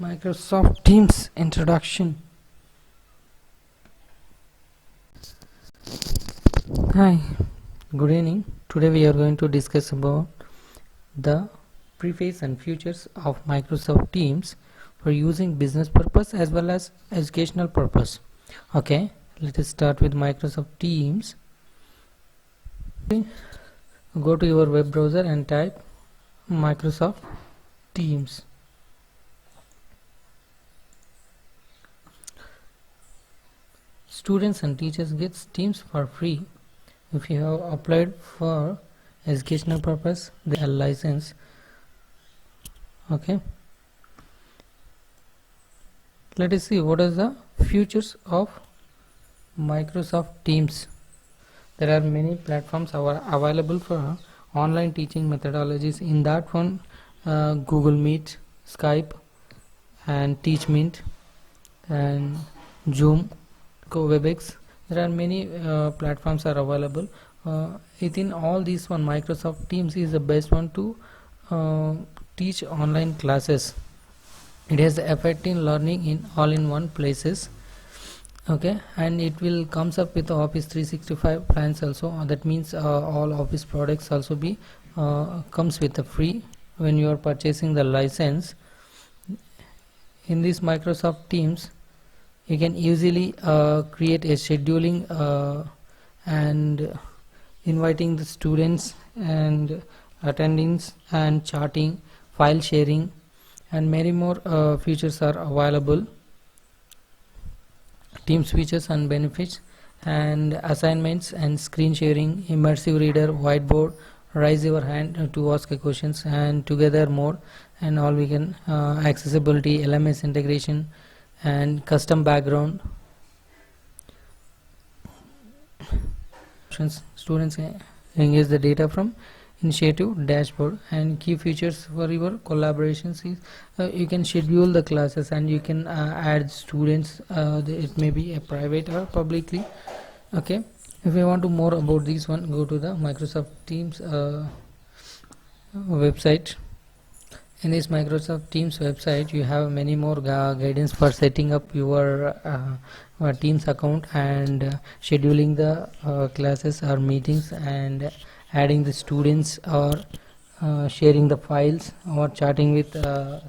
Microsoft Teams introduction. Hi, good evening. Today we are going to discuss about the preface and features of Microsoft Teams for using business purpose as well as educational purpose. Okay, let us start with Microsoft Teams. Go to your web browser and type Microsoft Teams. Students and teachers get Teams for free. If you have applied for educational purpose, they are license. Okay, let us see what is the features of Microsoft Teams. There are many platforms available for online teaching methodologies. In that one, Google Meet, Skype, and TeachMint, and Zoom, WebEx. There are many platforms are available. Within all these one, Microsoft Teams is the best one to teach online classes. It has effective learning in all-in-one places. Okay, and it will comes up with Office 365 plans also. That means all Office products also be comes with a free when you are purchasing the license. In this Microsoft Teams, you can easily create a scheduling and inviting the students and attendings and charting, file sharing, and many more features are available. Teams features and benefits and assignments and screen sharing, immersive reader, whiteboard, raise your hand to ask a questions, and together more, and all we can accessibility, LMS integration, and custom background. Students engage the data from initiative dashboard, and key features for your collaborations is you can schedule the classes and you can add students. It may be a private or publicly. Okay, if you want to more about this one, go to the Microsoft Teams website. In this Microsoft Teams website, you have many more guidance for setting up your Teams account and scheduling the classes or meetings, and adding the students, or sharing the files, or chatting with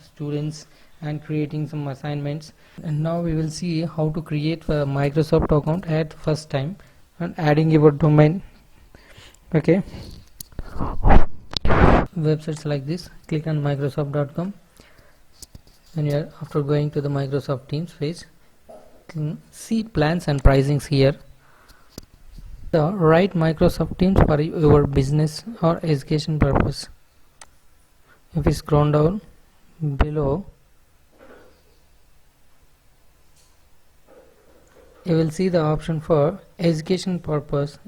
students, and creating some assignments. And now we will see how to create a Microsoft account at first time and adding your domain. Okay, websites like this, click on microsoft.com, and you are after going to the Microsoft Teams page, see plans and pricings here. The right Microsoft Teams for your business or education purpose. If we scroll down below, you will see the option for education purpose.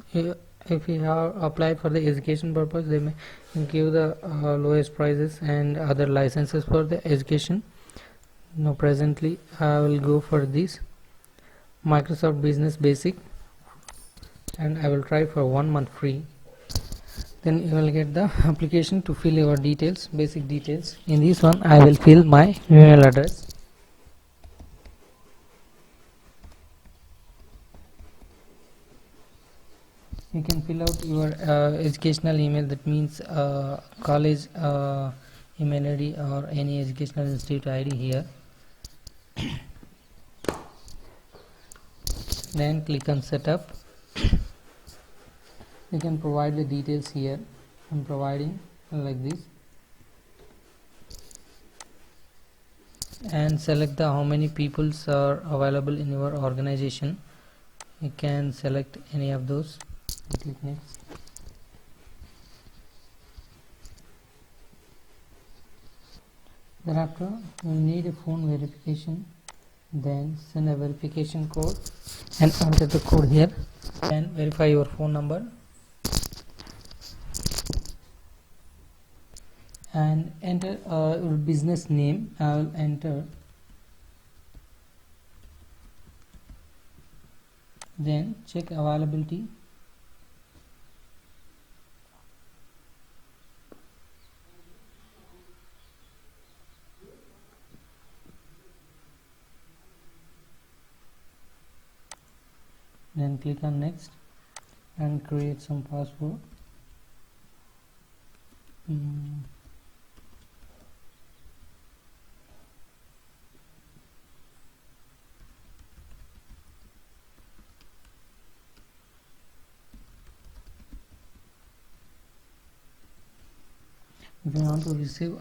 If you have applied for the education purpose, they may give the lowest prices and other licenses for the education. Now presently I will go for this Microsoft Business Basic, and I will try for 1 month free. Then you will get the application to fill your details, basic details. In this one I will fill my email address. You can fill out your educational email, that means college email ID or any educational institute ID here. Then click on setup. You can provide the details here. I'm providing like this, and select the how many peoples are available in your organization. You can select any of those. Click next. Thereafter you need a phone verification, then send a verification code and enter the code here, and verify your phone number and enter your business name. I will enter, then check availability. then click on next and create some password. If you want to receive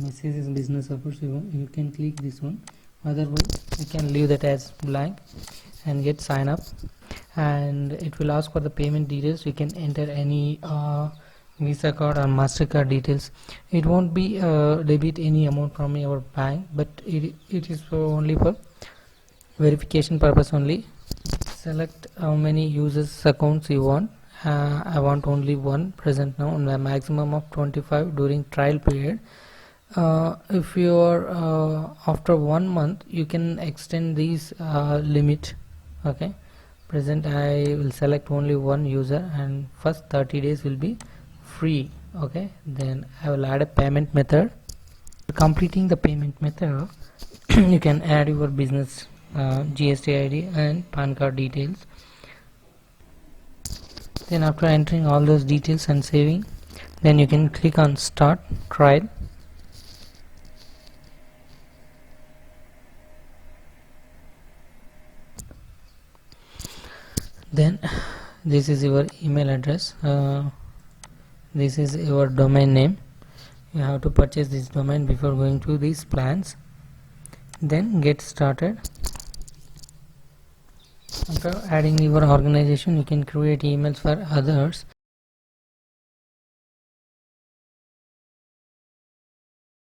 messages business offers, you can click this one. Otherwise you can leave that as blank and get sign up, and it will ask for the payment details. You can enter any Visa card or MasterCard details. It won't be debit any amount from your bank, but it is only for verification purpose only. Select how many users accounts you want. I want only one present now, and a maximum of 25 during trial period. If you are after 1 month, you can extend these limit. Okay, present I will select only one user, and first 30 days will be free. Okay, then I will add a payment method. Completing the payment method, you can add your business GST ID and PAN card details. Then after entering all those details and saving, then you can click on start trial. Then this is your email address, this is your domain name. You have to purchase this domain before going to these plans. Then get started. After adding your organization, you can create emails for others.